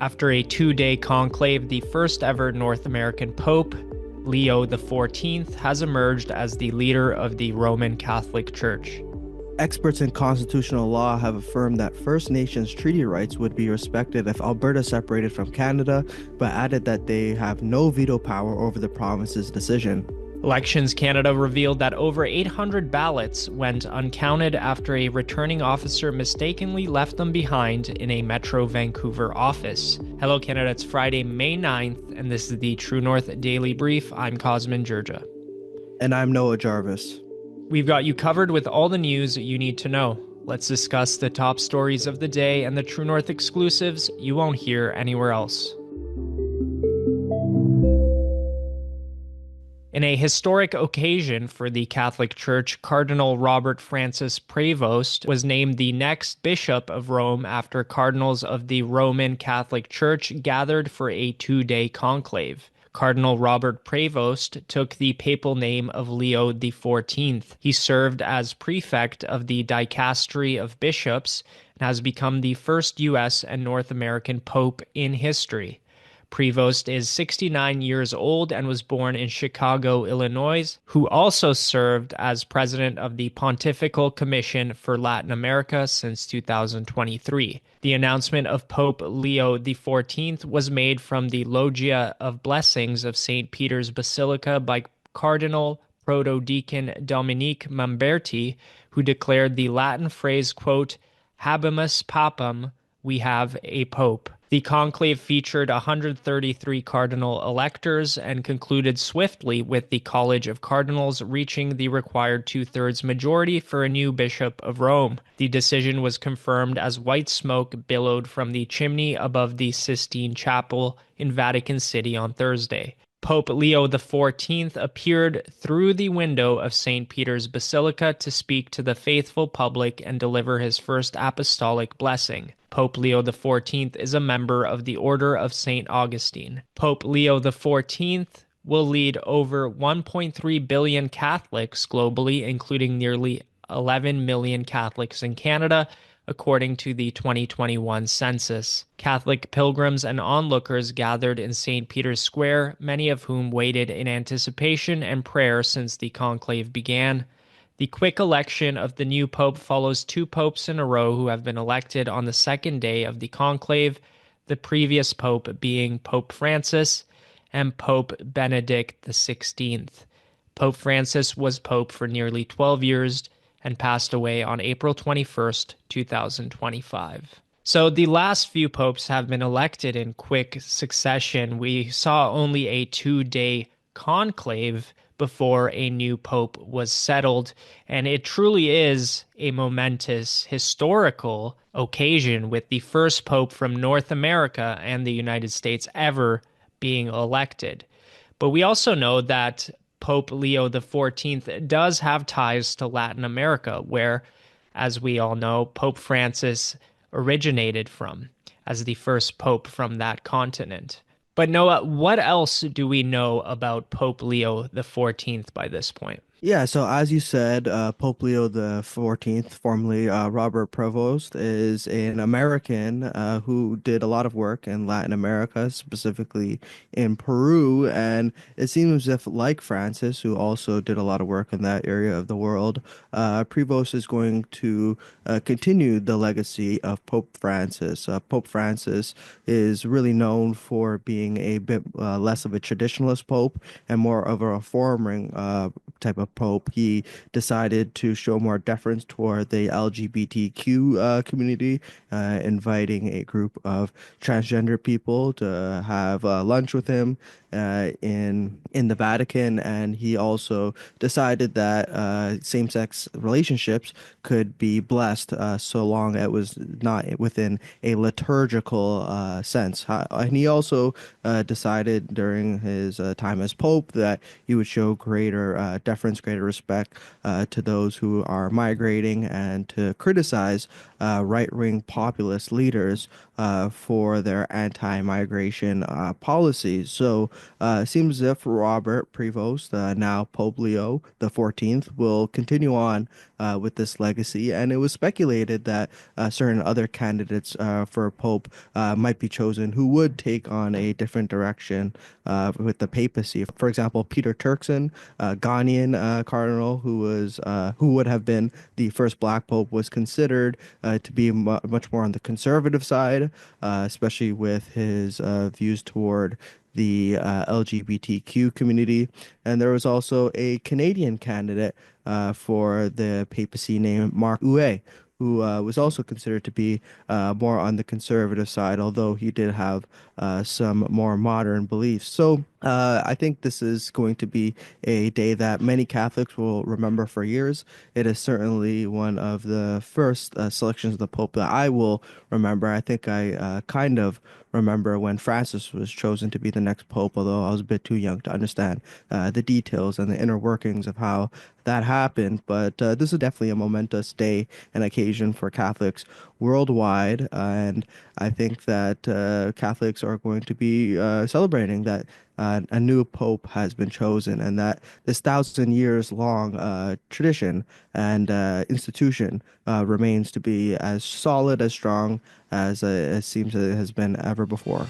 After a two-day conclave, the first ever North American Pope, Leo XIV, has emerged as the leader of the Roman Catholic Church. Experts in constitutional law have affirmed that First Nations treaty rights would be respected if Alberta separated from Canada, but added that they have no veto power over the province's decision. Elections Canada revealed that over 800 ballots went uncounted after a returning officer mistakenly left them behind in a Metro Vancouver office. Hello Canada, it's Friday, May 9th, and this is the True North Daily Brief. I'm Cosmin, Dzsurdzsa. And I'm Noah Jarvis. We've got you covered with all the news you need to know. Let's discuss the top stories of the day and the True North exclusives you won't hear anywhere else. In a historic occasion for the Catholic Church, Cardinal Robert Francis Prevost was named the next Bishop of Rome after cardinals of the Roman Catholic Church gathered for a two-day conclave. Cardinal Robert Prevost took the papal name of Leo XIV. He served as prefect of the Dicastery of Bishops and has become the first U.S. and North American pope in history. Prevost is 69 years old and was born in Chicago, Illinois, who also served as president of the Pontifical Commission for Latin America since 2023. The announcement of Pope Leo XIV was made from the Loggia of Blessings of St. Peter's Basilica by Cardinal Protodeacon Dominique Mamberti, who declared the Latin phrase, quote, "Habemus Papam," we have a pope. The conclave featured 133 cardinal electors and concluded swiftly with the College of Cardinals reaching the required two-thirds majority for a new Bishop of Rome. The decision was confirmed as white smoke billowed from the chimney above the Sistine Chapel in Vatican City on Thursday. Pope Leo XIV appeared through the window of St. Peter's Basilica to speak to the faithful public and deliver his first apostolic blessing. Pope Leo XIV is a member of the Order of St. Augustine. Pope Leo XIV will lead over 1.3 billion Catholics globally, including nearly 11 million Catholics in Canada, according to the 2021 census. Catholic pilgrims and onlookers gathered in St. Peter's Square, many of whom waited in anticipation and prayer since the conclave began. The quick election of the new pope follows two popes in a row who have been elected on the second day of the conclave, the previous pope being Pope Francis and Pope Benedict XVI. Pope Francis was pope for nearly 12 years and passed away on April 21st, 2025. So the last few popes have been elected in quick succession. We saw only a two-day conclave before a new pope was settled, and it truly is a momentous historical occasion with the first pope from North America and the United States ever being elected. But we also know that Pope Leo XIV does have ties to Latin America, where, as we all know, Pope Francis originated from as the first pope from that continent. But Noah, what else do we know about Pope Leo XIV by this point? Yeah, so as you said, Pope Leo XIV, formerly Robert Prevost, is an American who did a lot of work in Latin America, specifically in Peru. And it seems as if, like Francis, who also did a lot of work in that area of the world, Prevost is going to continue the legacy of Pope Francis. Pope Francis is really known for being a bit less of a traditionalist pope and more of a reforming type of pope. He decided to show more deference toward the LGBTQ community, inviting a group of transgender people to have lunch with him in the Vatican, and he also decided that same-sex relationships could be blessed so long it was not within a liturgical sense. And he also decided during his time as Pope that he would show greater deference, greater respect to those who are migrating, and to criticize right-wing populist leaders for their anti-migration policies. So it seems as if Robert Prevost, now Pope Leo XIV, will continue on with this legacy. And it was speculated that certain other candidates for Pope might be chosen who would take on a different direction with the papacy. For example, Peter Turkson, Ghanaian cardinal, who would have been the first black pope, was considered to be much more on the conservative side, especially with his views toward the LGBTQ community. And there was also a Canadian candidate for the papacy named Mark Huet, who was also considered to be more on the conservative side, although he did have some more modern beliefs. So I think this is going to be a day that many Catholics will remember for years. It is certainly one of the first selections of the Pope that I will remember. I think I kind of remember when Francis was chosen to be the next Pope, although I was a bit too young to understand the details and the inner workings of how that happened. But this is definitely a momentous day and occasion for Catholics worldwide. And I think that Catholics are going to be celebrating that a new pope has been chosen, and that this 1,000 years long tradition and institution remains to be as solid, as strong as it seems it has been ever before.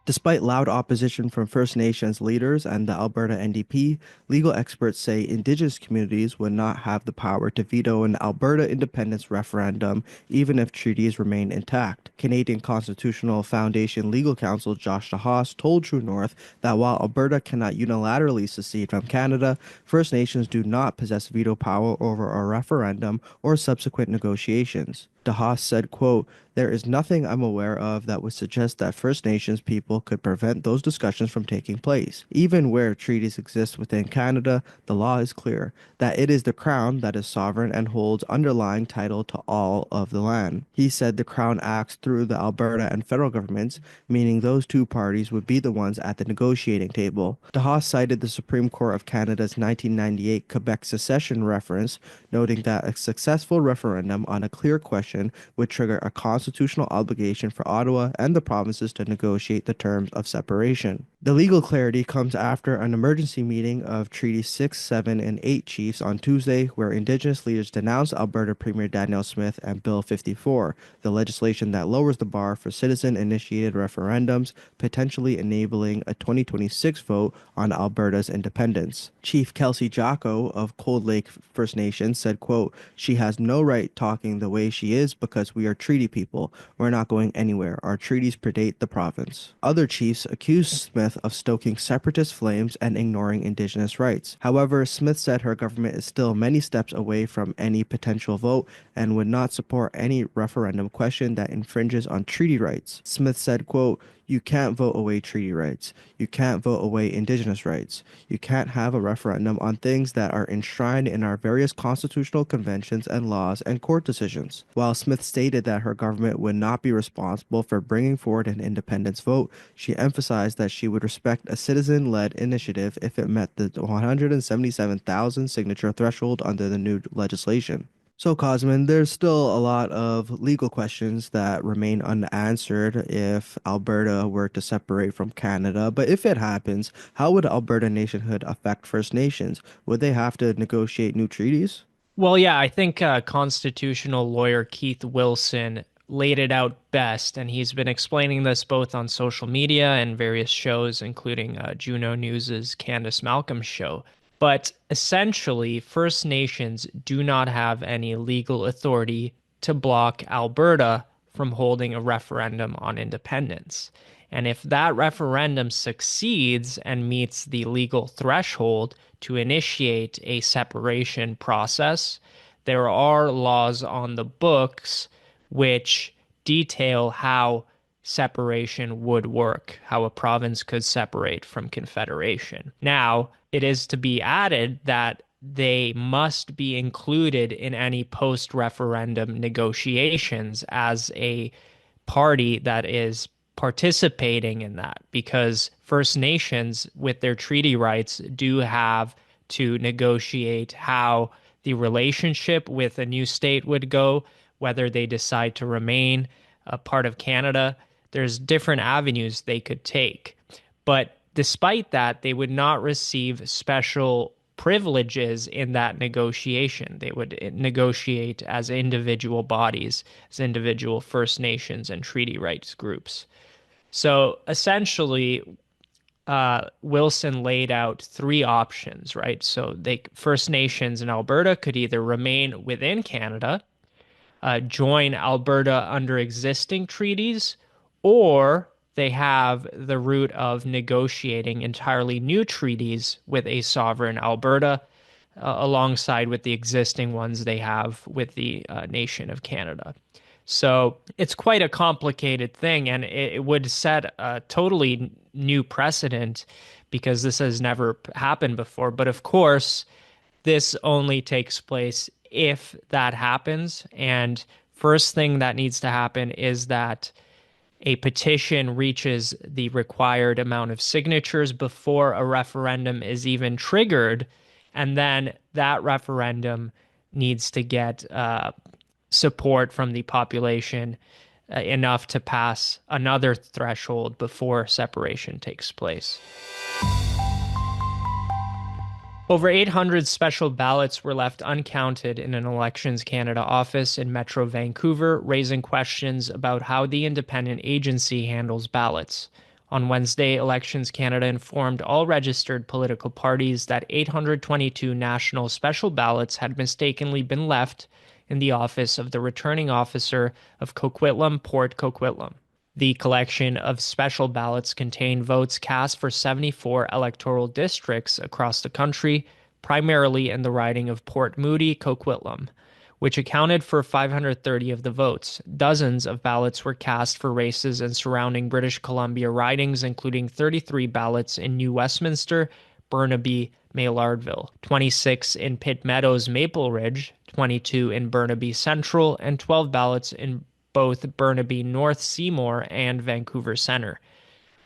Despite loud opposition from First Nations leaders and the Alberta NDP, legal experts say Indigenous communities would not have the power to veto an Alberta independence referendum even if treaties remain intact. Canadian Constitutional Foundation legal counsel Dzsurdzsa Haas told True North that while Alberta cannot unilaterally secede from Canada, First Nations do not possess veto power over a referendum or subsequent negotiations. DeHaas said, quote, "There is nothing I'm aware of that would suggest that First Nations people could prevent those discussions from taking place. Even where treaties exist within Canada, the law is clear that it is the Crown that is sovereign and holds underlying title to all of the land." He said the Crown acts through the Alberta and federal governments, meaning those two parties would be the ones at the negotiating table. DeHaas cited the Supreme Court of Canada's 1998 Quebec secession reference, noting that a successful referendum on a clear question would trigger a constitutional obligation for Ottawa and the provinces to negotiate the terms of separation. The legal clarity comes after an emergency meeting of Treaty 6, 7, and 8 chiefs on Tuesday, where Indigenous leaders denounced Alberta Premier Danielle Smith and Bill 54, the legislation that lowers the bar for citizen-initiated referendums, potentially enabling a 2026 vote on Alberta's independence. Chief Kelsey Jocko of Cold Lake First Nation said, quote, "She has no right talking the way she is because we are treaty people. We're not going anywhere. Our treaties predate the province." Other chiefs accused Smith of stoking separatist flames and ignoring Indigenous rights. However, Smith said her government is still many steps away from any potential vote and would not support any referendum question that infringes on treaty rights. Smith said, quote, "You can't vote away treaty rights. You can't vote away Indigenous rights. You can't have a referendum on things that are enshrined in our various constitutional conventions and laws and court decisions." While Smith stated that her government would not be responsible for bringing forward an independence vote, she emphasized that she would respect a citizen-led initiative if it met the 177,000 signature threshold under the new legislation. So, Cosmin, there's still a lot of legal questions that remain unanswered if Alberta were to separate from Canada. But if it happens, how would Alberta nationhood affect First Nations? Would they have to negotiate new treaties? Well, yeah, I think constitutional lawyer Keith Wilson laid it out best, and he's been explaining this both on social media and various shows, including Juno News's Candace Malcolm show. But essentially, First Nations do not have any legal authority to block Alberta from holding a referendum on independence. And if that referendum succeeds and meets the legal threshold to initiate a separation process, there are laws on the books which detail how separation would work, how a province could separate from confederation. Now, it is to be added that they must be included in any post-referendum negotiations as a party that is participating in that, because First Nations, with their treaty rights, do have to negotiate how the relationship with a new state would go, whether they decide to remain a part of Canada. There's different avenues they could take. But despite that, they would not receive special privileges in that negotiation. They would negotiate as individual bodies, as individual First Nations and treaty rights groups. So essentially, Wilson laid out three options, right? So they First Nations in Alberta could either remain within Canada, join Alberta under existing treaties, or they have the route of negotiating entirely new treaties with a sovereign Alberta, alongside with the existing ones they have with the nation of Canada. So it's quite a complicated thing, and it would set a totally new precedent because this has never happened before. But of course, this only takes place if that happens. And first thing that needs to happen is that a petition reaches the required amount of signatures before a referendum is even triggered. And then that referendum needs to get support from the population enough to pass another threshold before separation takes place. Over 800 special ballots were left uncounted in an Elections Canada office in Metro Vancouver, raising questions about how the independent agency handles ballots. On Wednesday, Elections Canada informed all registered political parties that 822 national special ballots had mistakenly been left in the office of the returning officer of Coquitlam, Port Coquitlam. The collection of special ballots contained votes cast for 74 electoral districts across the country, primarily in the riding of Port Moody, Coquitlam, which accounted for 530 of the votes. Dozens of ballots were cast for races in surrounding British Columbia ridings, including 33 ballots in New Westminster, Burnaby, Maillardville, 26 in Pitt Meadows, Maple Ridge, 22 in Burnaby Central, and 12 ballots in both Burnaby North Seymour and Vancouver Centre.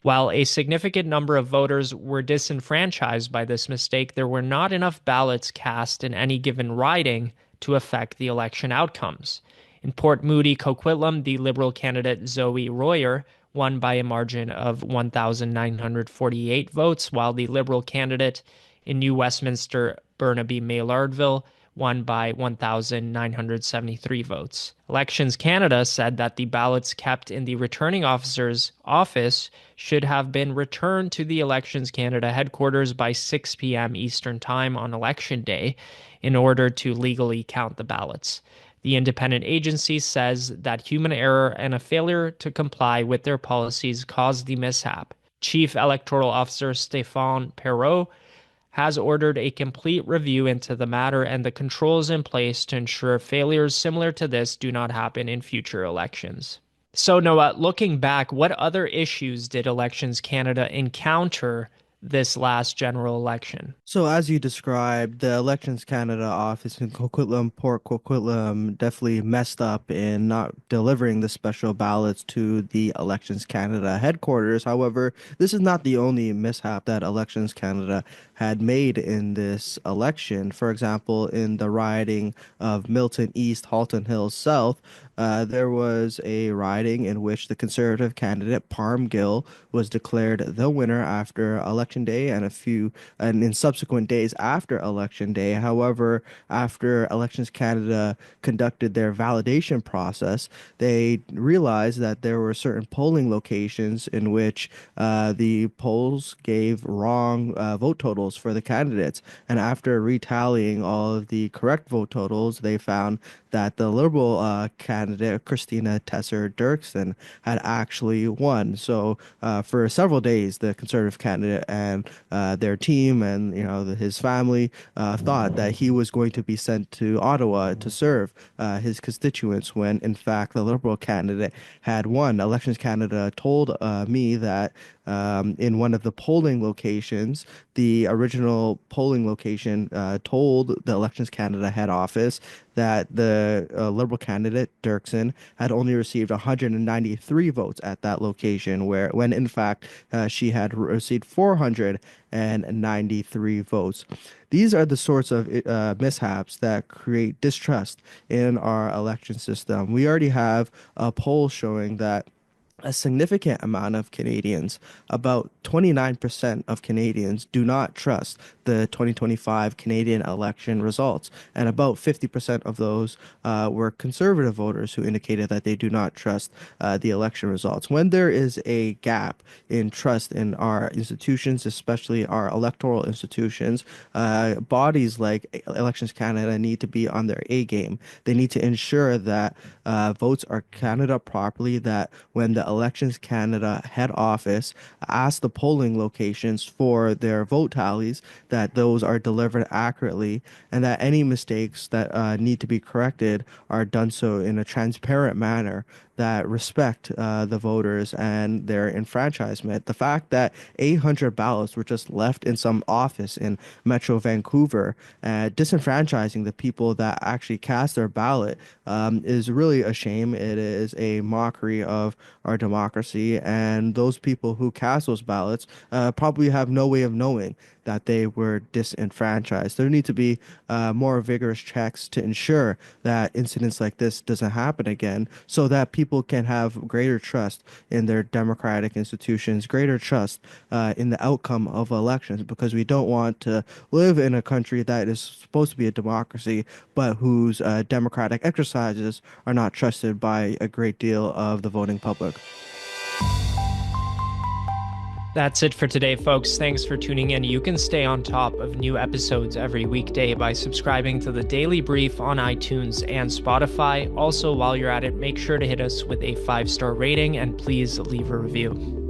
While a significant number of voters were disenfranchised by this mistake, there were not enough ballots cast in any given riding to affect the election outcomes. In Port Moody, Coquitlam, the Liberal candidate Zoe Royer won by a margin of 1,948 votes, while the Liberal candidate in New Westminster, Burnaby Maillardville, won by 1,973 votes. Elections Canada said that the ballots kept in the returning officer's office should have been returned to the Elections Canada headquarters by 6 p.m. Eastern Time on Election Day in order to legally count the ballots. The independent agency says that human error and a failure to comply with their policies caused the mishap. Chief Electoral Officer Stéphane Perreault has ordered a complete review into the matter and the controls in place to ensure failures similar to this do not happen in future elections. So, Noah, looking back, what other issues did Elections Canada encounter this last general election? So as you described, the Elections Canada office in Coquitlam, Port Coquitlam, definitely messed up in not delivering the special ballots to the Elections Canada headquarters. However, this is not the only mishap that Elections Canada had made in this election. For example, in the riding of Milton East, Halton Hills South, there was a riding in which the Conservative candidate Parm Gill was declared the winner after Election Day and in subsequent days after Election Day. However, after Elections Canada conducted their validation process, they realized that there were certain polling locations in which the polls gave wrong vote totals for the candidates. And after retallying all of the correct vote totals, they found that the Liberal candidate, Christina Tesser-Dirksen, had actually won. So for several days, the Conservative candidate and their team and his family thought that he was going to be sent to Ottawa to serve his constituents when in fact the Liberal candidate had won. Elections Canada told me that in one of the polling locations, the original polling location told the Elections Canada head office that the Liberal candidate Dirksen had only received 193 votes at that location, when in fact she had received 493 votes. These are the sorts of mishaps that create distrust in our election system. We already have a poll showing that a significant amount of Canadians, about 29% of Canadians, do not trust the 2025 Canadian election results. And about 50% of those were conservative voters who indicated that they do not trust the election results. When there is a gap in trust in our institutions, especially our electoral institutions, bodies like Elections Canada need to be on their A game. They need to ensure that votes are counted up properly, that when the Elections Canada head office asks the polling locations for their vote tallies, that those are delivered accurately, and that any mistakes that need to be corrected are done so in a transparent manner that respect the voters and their enfranchisement. The fact that 800 ballots were just left in some office in Metro Vancouver, disenfranchising the people that actually cast their ballot, is really a shame. It is a mockery of our democracy, and those people who cast those ballots probably have no way of knowing that they were disenfranchised. There need to be more vigorous checks to ensure that incidents like this doesn't happen again, so that people can have greater trust in their democratic institutions, greater trust in the outcome of elections, because we don't want to live in a country that is supposed to be a democracy, but whose democratic exercises are not trusted by a great deal of the voting public. That's it for today, folks. Thanks for tuning in. You can stay on top of new episodes every weekday by subscribing to the Daily Brief on iTunes and Spotify. Also, while you're at it, make sure to hit us with a 5-star rating and please leave a review.